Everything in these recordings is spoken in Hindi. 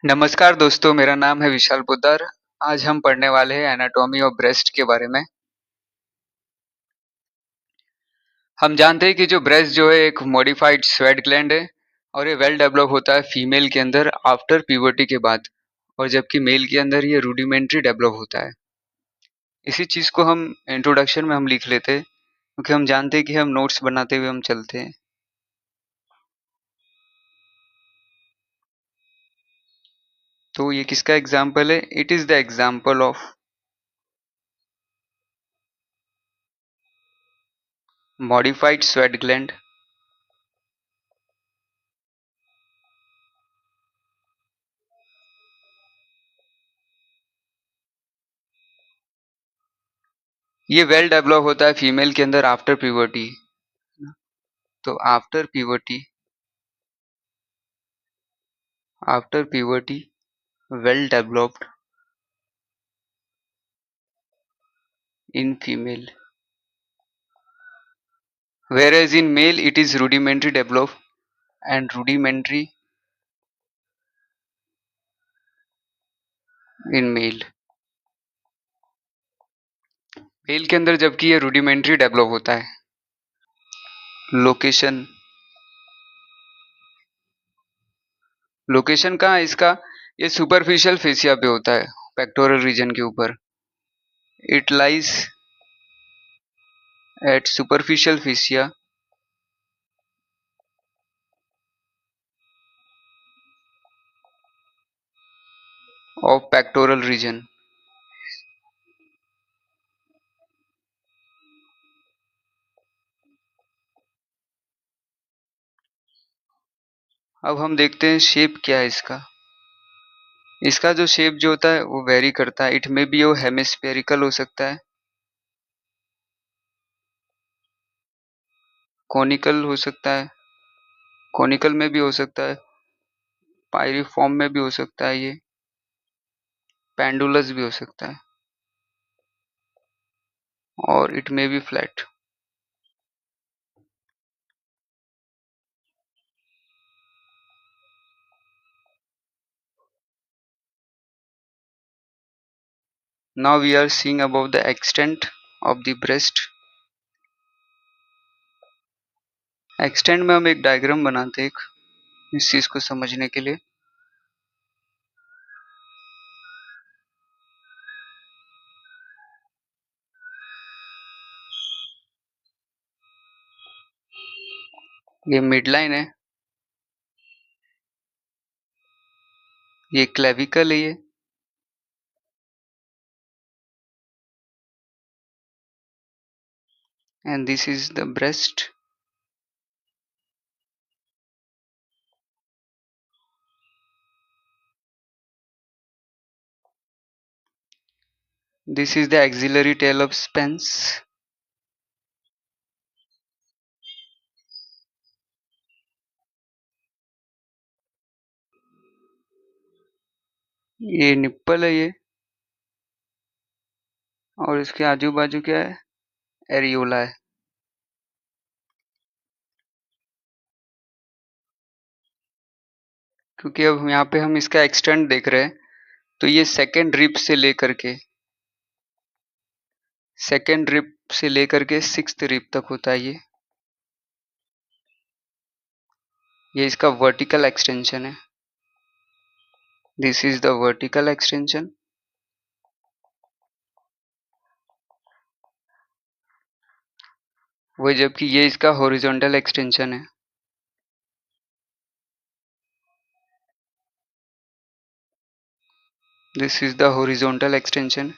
नमस्कार दोस्तों, मेरा नाम है विशाल पोद्दार। आज हम पढ़ने वाले हैं एनाटॉमी ऑफ ब्रेस्ट के बारे में। हम जानते हैं कि जो ब्रेस्ट जो है एक मॉडिफाइड स्वेट ग्लैंड है और ये वेल डेवलप होता है फीमेल के अंदर आफ्टर प्यूबर्टी के बाद, और जबकि मेल के अंदर ये रूडिमेंट्री डेवलप होता है। इसी चीज़ को हम इंट्रोडक्शन में हम लिख लेते हैं क्योंकि हम जानते हैं कि हम नोट्स बनाते हुए हम चलते हैं। तो ये किसका एग्जाम्पल है? It is the example of modified sweat gland ये वेल डेवलप होता है फीमेल के अंदर आफ्टर प्यूबर्टी। तो after puberty well developed in female, whereas in male it is rudimentary developed and rudimentary in male। Male के अंदर जबकि ये rudimentary डेवलप होता है। लोकेशन लोकेशन कहाँ है इसका? ये सुपरफिशियल फेसिया पे होता है, पेक्टोरल रीजन के ऊपर। It lies at superficial fascia of pectoral region. अब हम देखते हैं शेप क्या है इसका। इसका जो शेप जो होता है वो वेरी करता है। इट में भी वो हेमिस्फेरिकल हो सकता है, कॉनिकल हो सकता है, कॉनिकल में भी हो सकता है, पायरिफॉर्म में भी हो सकता है, ये पेंडुलस भी हो सकता है, और it may be flat. Now we are seeing about the extent of the breast। Extent में हम एक डायग्राम बनाते हैं एक, इस चीज को समझने के लिए। ये मिड लाइन है, ये क्लेविकल है, ये and this is the breast. This is the axillary tail of Spence. ये निप्पल है ये, और इसके आजू बाजू क्या है? एरियोला है। क्योंकि अब यहाँ पे हम इसका एक्सटेंट देख रहे हैं, तो ये सेकेंड रिप से लेकर के सिक्स्थ रिप तक होता है ये इसका वर्टिकल एक्सटेंशन है। This is the vertical extension. वो जबकि ये इसका हॉरिजॉन्टल एक्सटेंशन है। This is the horizontal extension.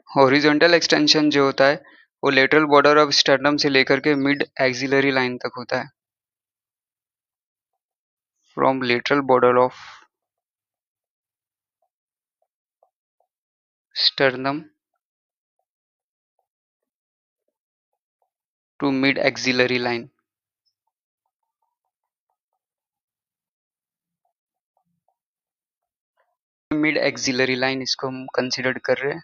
Horizontal extension जो होता है वो लेटरल बॉर्डर ऑफ स्टर्नम से लेकर के मिड एक्सिलरी लाइन तक होता है। From lateral border of sternum to mid axillary line. Mid axillary line इसको हम कंसिडर कर रहे हैं।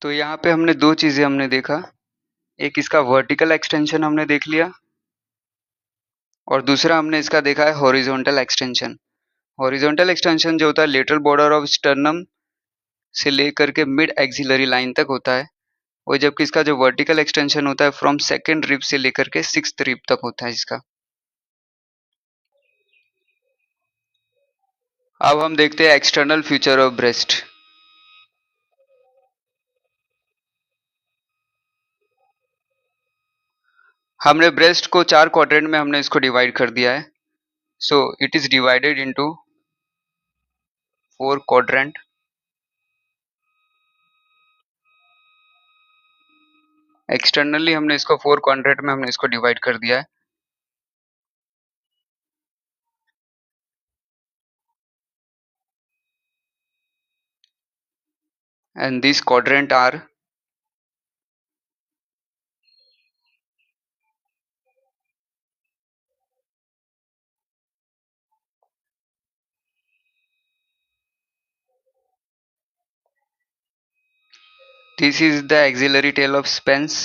तो यहाँ पे हमने दो चीजें हमने देखा, एक इसका वर्टिकल एक्सटेंशन हमने देख लिया और दूसरा हमने इसका देखा है हॉरिजॉन्टल एक्सटेंशन। हॉरिजॉन्टल एक्सटेंशन जो होता है लेटरल बॉर्डर ऑफ स्टर्नम से लेकर के मिड एक्सिलरी लाइन तक होता है, और जबकि इसका जो वर्टिकल एक्सटेंशन होता है फ्रॉम सेकंड रिब से लेकर के सिक्स्थ रिब तक होता है इसका। अब हम देखते हैं एक्सटर्नल फीचर ऑफ ब्रेस्ट। हमने ब्रेस्ट को चार क्वाड्रेंट में हमने इसको डिवाइड कर दिया है। So it is divided into four quadrant. Externally हमने इसको फोर क्वाड्रेंट में हमने इसको डिवाइड कर दिया है। And this quadrant are, this is the axillary tail of Spence,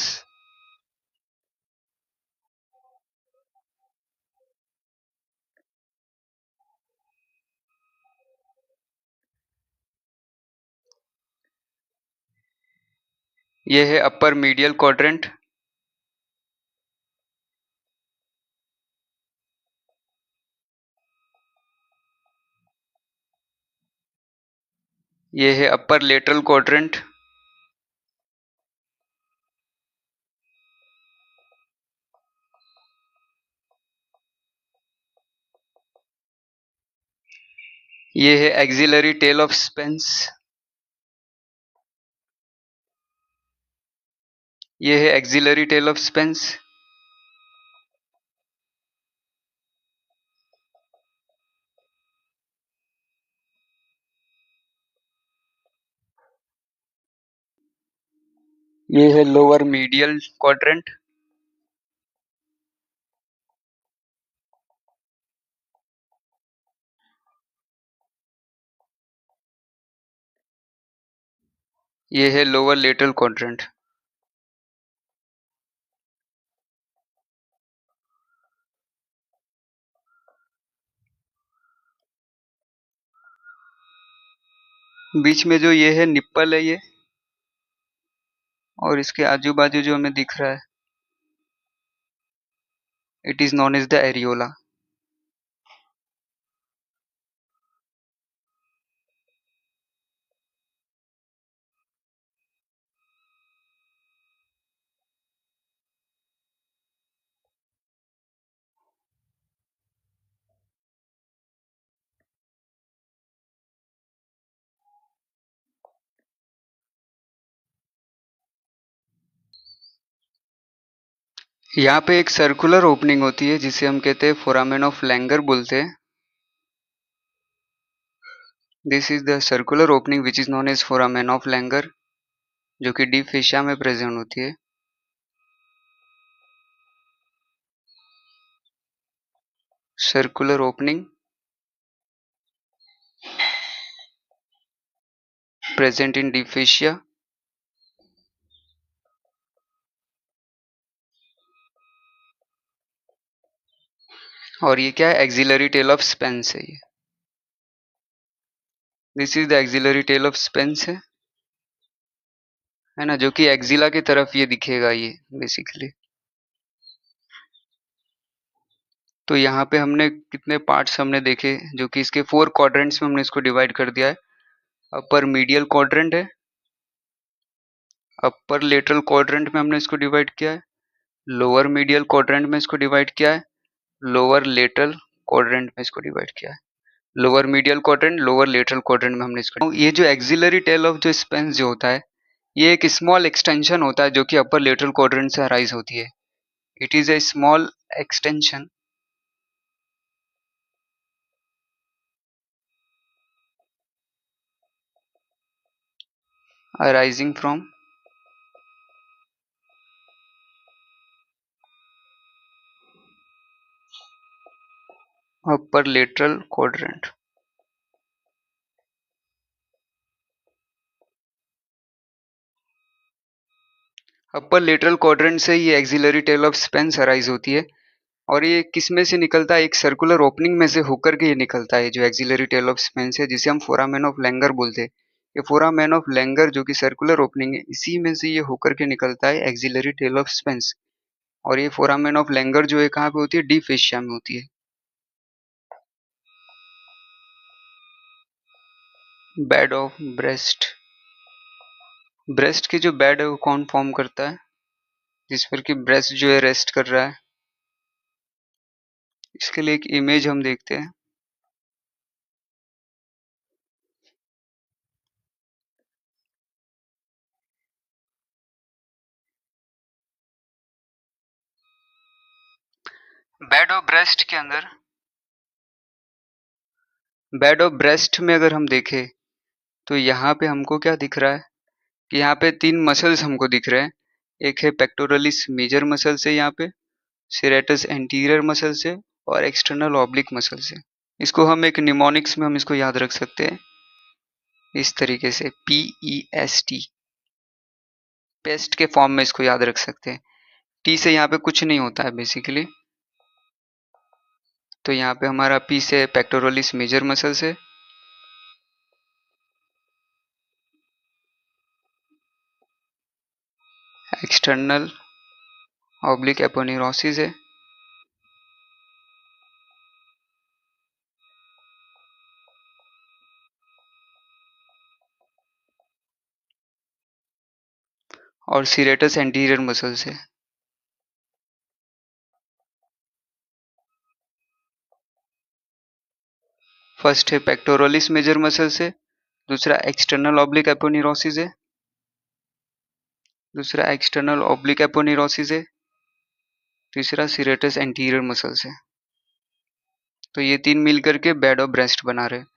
ये है अपर मीडियल क्वाड्रेंट, ये है अपर लेटरल क्वाड्रेंट, ये है एक्सिलरी टेल ऑफ स्पेंस, ये है एक्सिलरी टेल ऑफ स्पेंस, ये है लोअर मीडियल क्वाड्रेंट, ये है लोअर लेटरल क्वाड्रेंट। बीच में जो ये है निप्पल है ये, और इसके आजू बाजू जो हमें दिख रहा है it is known as the areola. यहाँ पे एक सर्कुलर ओपनिंग होती है जिसे हम कहते हैं फोरामेन ऑफ लैंगर बोलते हैं। This is the circular opening which is known as foramen of Langer, जो कि डीप फेशिया में प्रेजेंट होती है। Circular opening present in deep fascia, और ये क्या है एक्सिलरी टेल ऑफ स्पेंस है ये। This is the axillary tail of Spence है ना, जो कि एक्सिला की तरफ ये दिखेगा ये बेसिकली। तो यहाँ पे हमने कितने पार्ट्स हमने देखे, जो कि इसके फोर क्वाड्रेंट्स में हमने इसको डिवाइड कर दिया है। अपर मीडियल क्वाड्रेंट है, अपर लेटरल क्वाड्रेंट में हमने इसको डिवाइड किया है, लोअर मीडियल क्वाड्रेंट में इसको डिवाइड किया है, लोअर लेटरल क्वाड्रेंट में इसको डिवाइड किया है। Lower medial quadrant, lower lateral quadrant में हमने इसको, ये जो एक्सिलरी टेल ऑफ जो स्पेंस जो होता है ये एक स्मॉल एक्सटेंशन होता है जो कि अपर लेटरल क्वाड्रेंट से अराइज होती है। It is a small extension arising from upper lateral quadrant। Upper lateral quadrant से ये axillary tail of Spence arise होती है। और ये किस में से निकलता है? एक सर्कुलर ओपनिंग में से होकर के ये निकलता है, जो एक्सिलरी टेल ऑफ स्पेंस है, जिसे हम फोरामेन ऑफ लैंगर बोलते हैं। ये फोरामेन ऑफ लैंगर जो कि सर्कुलर ओपनिंग है, इसी में से ये होकर के निकलता है एक्सिलरी टेल ऑफ स्पेंस। और ये फोरामेन ऑफ लैंगर जो है कहाँ पे होती है? डी फेशिया में होती है। Bed of breast. ब्रेस्ट की जो बेड है वो कौन फॉर्म करता है? जिस पर कि ब्रेस्ट जो है रेस्ट कर रहा है। इसके लिए एक इमेज हम देखते हैं। बेड ऑफ ब्रेस्ट के अंदर, बेड ऑफ ब्रेस्ट में अगर हम देखें तो यहाँ पे हमको क्या दिख रहा है कि यहाँ पे तीन मसल्स हमको दिख रहे हैं। एक है पेक्टोरलिस मेजर मसल से, यहाँ पे सेरेटस एंटीरियर मसल से, और एक्सटर्नल ऑब्लिक मसल से। इसको हम एक निमोनिक्स में हम इसको याद रख सकते हैं इस तरीके से, PEST, पेस्ट के फॉर्म में इसको याद रख सकते हैं। टी से यहाँ पे कुछ नहीं होता है बेसिकली। तो यहाँ पे हमारा पी से पेक्टोरलिस मेजर मसल से, एक्सटर्नल ऑब्लिक एपोन्यूरोसिस है, और सीरेटस एंटीरियर मसल से। फर्स्ट है पेक्टोरलिस मेजर मसल से, दूसरा एक्सटर्नल ऑब्लिक एपोन्यूरोसिस है, दूसरा एक्सटर्नल ऑब्लिक एपोन्यूरोसिस है, तीसरा सीरेटस एंटीरियर मसल से। तो ये तीन मिल करके बेड ऑफ ब्रेस्ट बना रहे हैं।